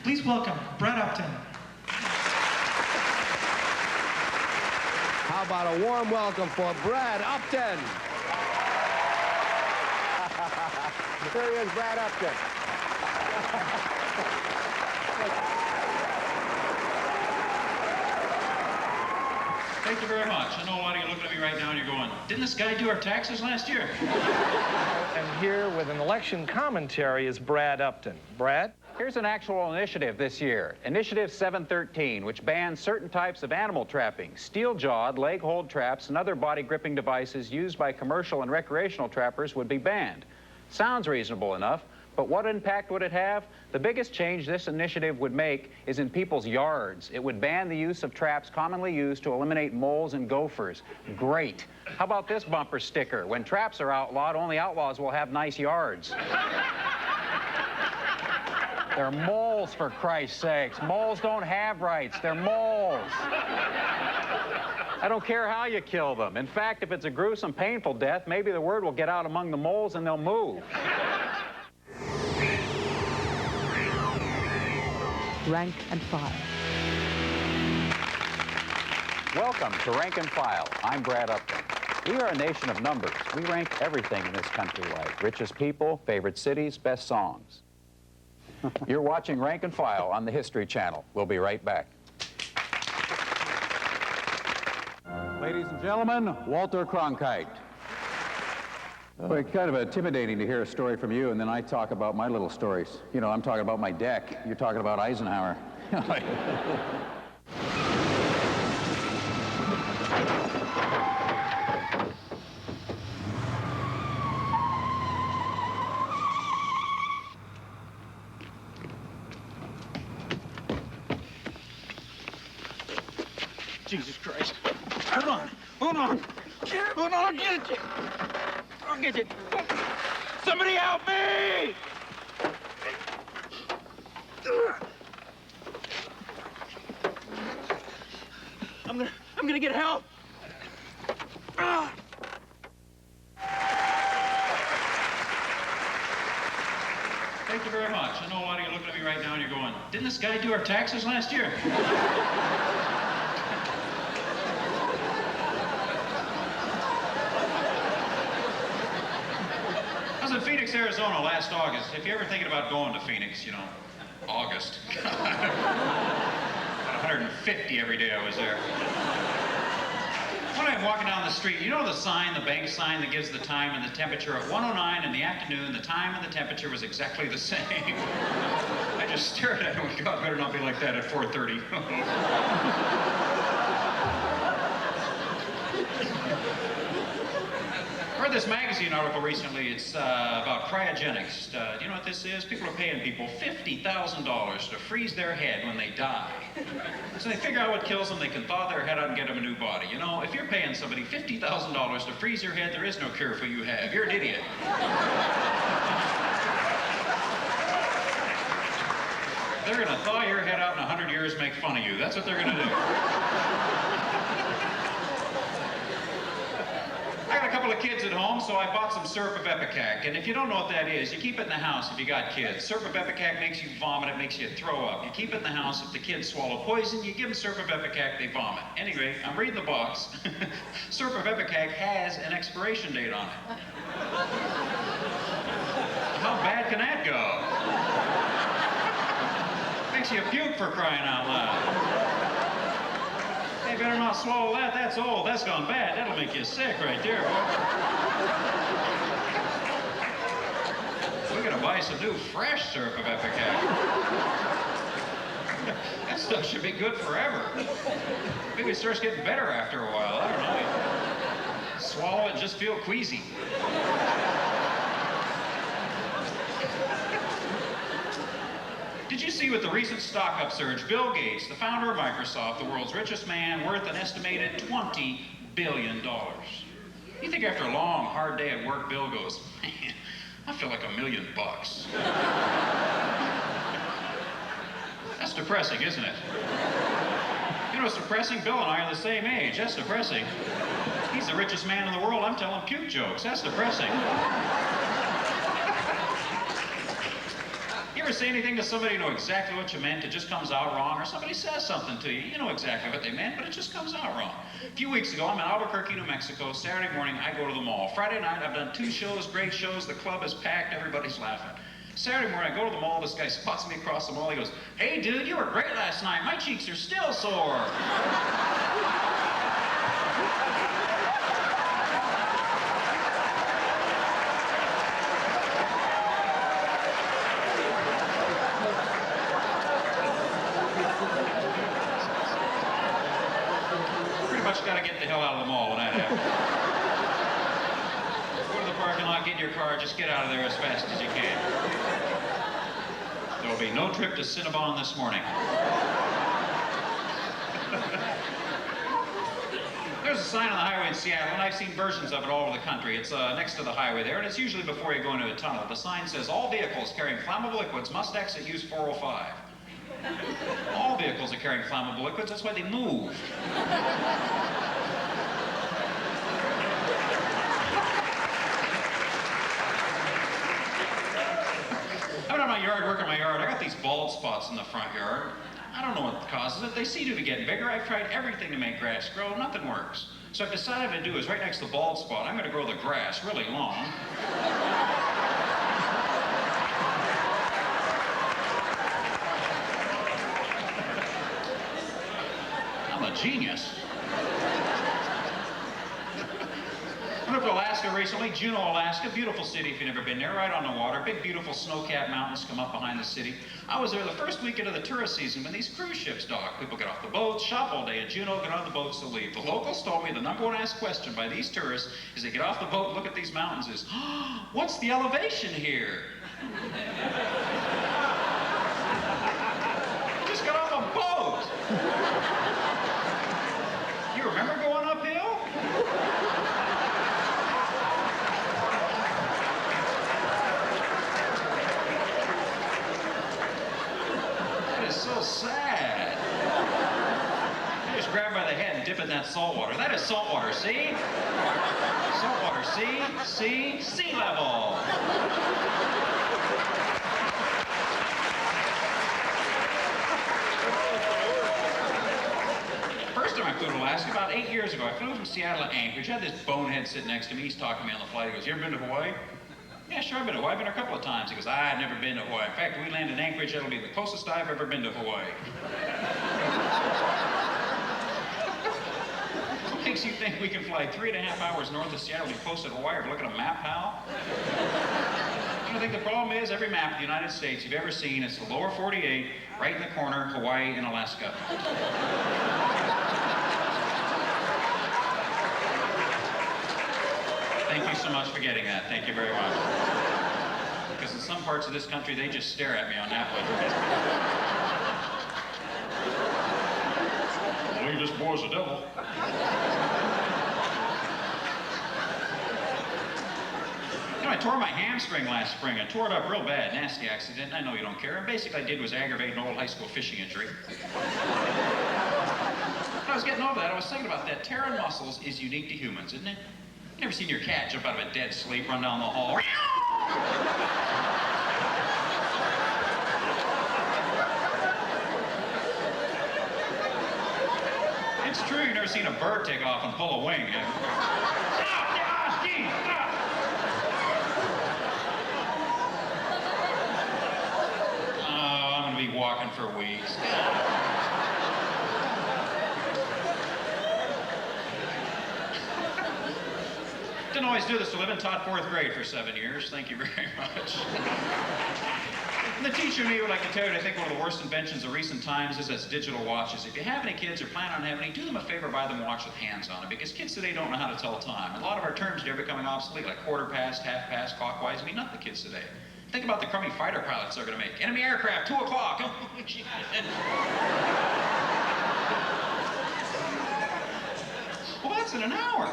Please welcome Brad Upton. How about a warm welcome for Brad Upton? Here he is, Brad Upton. Thank you very much. I know a lot of you are looking at me right now and you're going, didn't this guy do our taxes last year? And here with an election commentary is Brad Upton. Brad? Here's an actual initiative this year, Initiative 713, which bans certain types of animal trapping. Steel-jawed, leg-hold traps and other body-gripping devices used by commercial and recreational trappers would be banned. Sounds reasonable enough, but what impact would it have? The biggest change this initiative would make is in people's yards. It would ban the use of traps commonly used to eliminate moles and gophers. Great. How about this bumper sticker? When traps are outlawed, only outlaws will have nice yards. They're moles, for Christ's sakes. Moles don't have rights. They're moles. I don't care how you kill them. In fact, if it's a gruesome, painful death, maybe the word will get out among the moles and they'll move. Rank and File. Welcome to Rank and File. I'm Brad Upton. We are a nation of numbers. We rank everything in this country, like richest people, favorite cities, best songs. You're watching Rank and File on the History Channel. We'll be right back. Ladies and gentlemen, Walter Cronkite. Well, it's kind of intimidating to hear a story from you, and then I talk about my little stories. You know, I'm talking about my deck. You're talking about Eisenhower. Jesus Christ. Hold on. Hold on. Hold on. I'll get it. I'll get it. Somebody help me! I'm gonna get help. Thank you very much. I know a lot of you are looking at me right now and you're going, didn't this guy do our taxes last year? I was in Phoenix, Arizona last August. If you're ever thinking about going to Phoenix, you know, August. About 150 every day I was there. One night I'm walking down the street, you know the sign, the bank sign that gives the time and the temperature at 1:09 in the afternoon, the time and the temperature was exactly the same. I just stared at it and went, God, better not be like that at 4:30. I read this magazine article recently. It's about cryogenics. Do you know what this is? People are paying people $50,000 to freeze their head when they die. So they figure out what kills them, they can thaw their head out and get them a new body. You know, if you're paying somebody $50,000 to freeze your head, there is no cure for you have. You're an idiot. They're gonna thaw your head out in 100 years and make fun of you. That's what they're gonna do. I got a couple of kids at home, so I bought some syrup of Epicac. And if you don't know what that is, you keep it in the house if you got kids. Syrup of Epicac makes you vomit, it makes you throw up. You keep it in the house. If the kids swallow poison, you give them syrup of Epicac, they vomit. Anyway, I'm reading the box. Syrup of Epicac has an expiration date on it. How bad can that go? Makes you puke, for crying out loud. Hey, better not swallow that. That's old. That's gone bad. That'll make you sick right there. We're gonna buy some new fresh syrup of Epicac. That stuff should be good forever. Maybe it starts getting better after a while. I don't know. You swallow it and just feel queasy. Did you see with the recent stock upsurge, Bill Gates, the founder of Microsoft, the world's richest man, worth an estimated $20 billion? You think after a long, hard day at work, Bill goes, man, I feel like $1 million bucks. That's depressing, isn't it? You know what's depressing? Bill and I are the same age. That's depressing. He's the richest man in the world. I'm telling puke jokes. That's depressing. You ever say anything to somebody you know exactly what you meant, it just comes out wrong, or somebody says something to you, you know exactly what they meant, but it just comes out wrong. A few weeks ago, I'm in Albuquerque, New Mexico. Saturday morning, I go to the mall. Friday night, I've done 2 shows, great shows. The club is packed, everybody's laughing. Saturday morning, I go to the mall. This guy spots me across the mall. He goes, "Hey, dude, you were great last night. My cheeks are still sore." Got to get the hell out of the mall when that happens. Go to the parking lot, get in your car, just get out of there as fast as you can. There will be no trip to Cinnabon this morning. There's a sign on the highway in Seattle, and I've seen versions of it all over the country. It's next to the highway there, and it's usually before you go into a tunnel. The sign says, "All vehicles carrying flammable liquids must exit use 405. All vehicles are carrying flammable liquids, that's why they move. I'm out in my yard, working my yard. I got these bald spots in the front yard. I don't know what causes it. They seem to be getting bigger. I've tried everything to make grass grow. Nothing works. So I've decided to do is right next to the bald spot, I'm going to grow the grass really long. I'm a genius. I went up to Alaska recently, Juneau, Alaska. Beautiful city if you've never been there, right on the water. Big, beautiful snow-capped mountains come up behind the city. I was there the first weekend of the tourist season when these cruise ships dock. People get off the boats, shop all day in Juneau, get on the boats to leave. The locals told me the #1 asked question by these tourists as they get off the boat and look at these mountains is, "Oh, what's the elevation here?" Just got off a boat. You remember going uphill? So sad. You just grab by the head and dip in that salt water. That is salt water, see? Salt water, see? Sea level. First time I flew to Alaska, about 8 years ago. I flew from Seattle to Anchorage. I had this bonehead sitting next to me. He's talking to me on the flight. He goes, "You ever been to Hawaii?" "Yeah, sure, I've been to Hawaii. I've been there a couple of times." He goes, "I've never been to Hawaii. In fact, we land in Anchorage, it'll be the closest I've ever been to Hawaii." What makes you think we can fly 3.5 hours north of Seattle and be close to Hawaii? Or look at a map, pal? You know, I think the problem is every map of the United States you've ever seen, it's the lower 48, right in the corner, Hawaii and Alaska. Thank you so much for getting that. Thank you very much. Because in some parts of this country, they just stare at me on that one. I believe this boy's a devil. You know, I tore my hamstring last spring. I tore it up real bad. Nasty accident. I know you don't care. And basically, I did was aggravate an old high school fishing injury. When I was getting over that, I was thinking about that. Tearing muscles is unique to humans, isn't it? You never seen your cat jump out of a dead sleep, run down the hall? It's true, you've never seen a bird take off and pull a wing. Oh, I'm going to be walking for weeks. Didn't always do this for a living. Taught 4th grade for 7 years. Thank you very much. And the teacher and me would like to tell you, I think one of the worst inventions of recent times is digital watches. If you have any kids or plan on having any, do them a favor, buy them a watch with hands on it, because kids today don't know how to tell time. A lot of our terms are becoming obsolete, like quarter past, half past, clockwise. I mean, not the kids today. Think about the crummy fighter pilots they're going to make. Enemy aircraft, 2 o'clock. Well, that's in an hour.